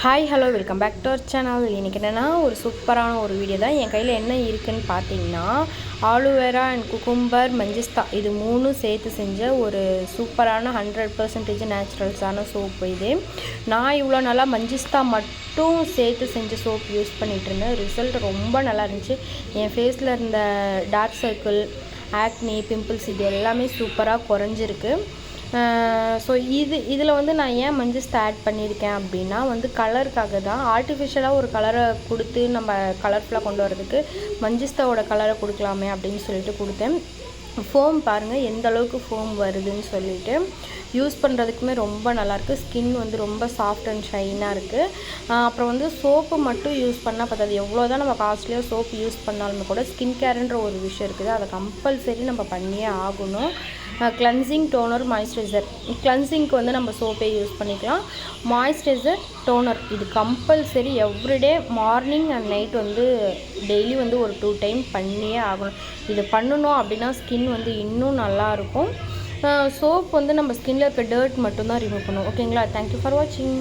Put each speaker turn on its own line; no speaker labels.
Hi hello welcome back to our channel. இன்றைக்கி என்னென்னா ஒரு சூப்பரான ஒரு வீடியோ தான். என் கையில் என்ன இருக்குதுன்னு பார்த்தீங்கன்னா, ஆலோவேரா அண்ட் குக்கும்பர் மஞ்சிஸ்தா இது மூணும் சேர்த்து செஞ்ச ஒரு சூப்பரான 100% நேச்சுரல்ஸான சோப்பு இது. நான் இவ்வளோ நாளாக மஞ்சிஸ்தா மட்டும் சேர்த்து செஞ்ச சோப் யூஸ் பண்ணிகிட்டு இருந்தேன். ரிசல்ட் ரொம்ப நல்லா இருந்துச்சு. என் ஃபேஸில் இருந்த டார்க் சர்க்கிள், ஆக்னி, பிம்பிள்ஸ் இது எல்லாமே சூப்பராக குறைஞ்சிருக்கு. ஸோ இதில் வந்து நான் ஏன் மஞ்சிஸ்தா ஆட் பண்ணியிருக்கேன் அப்படின்னா கலருக்காக தான். ஆர்டிஃபிஷியலாக ஒரு கலரை கொடுத்து நம்ம கலர்ஃபுல்லாக கொண்டு வரதுக்கு மஞ்சிஸ்தாவோட கலரை கொடுக்கலாமே அப்படின்னு சொல்லிட்டு கொடுத்தேன். ஃபோம் பாருங்கள் எந்த அளவுக்கு ஃபோம் வருதுன்னு சொல்லிட்டு யூஸ் பண்ணுறதுக்குமே ரொம்ப நல்லாயிருக்கு. ஸ்கின் ரொம்ப சாஃப்ட் அண்ட் ஷைனாக இருக்குது. அப்புறம் சோப்பு மட்டும் யூஸ் பண்ணால் பார்த்தாது. எவ்வளோ தான் நம்ம காஸ்ட்லியாக சோப்பு யூஸ் பண்ணாலுமே கூட ஸ்கின் கேருன்ற ஒரு விஷயம் இருக்குது. அதை கம்பல்சரி நம்ம பண்ணியே ஆகணும். Cleansing, toner, moisturizer. கிளென்சிங்க்கு நம்ம சோப்பே யூஸ் பண்ணிக்கலாம். மாய்ஸ்சரைசர், டோனர் இது compulsory everyday morning and night daily ஒரு 2 டைம் பண்ணியே ஆகணும். இது பண்ணணும் அப்படின்னா ஸ்கின் இன்னும் நல்லாயிருக்கும். சோப் நம்ம ஸ்கின்னில் இருக்க டர்ட் மட்டும்தான் ரிமூவ் பண்ணும். ஓகேங்களா? தேங்க்யூ ஃபார் வாட்சிங்.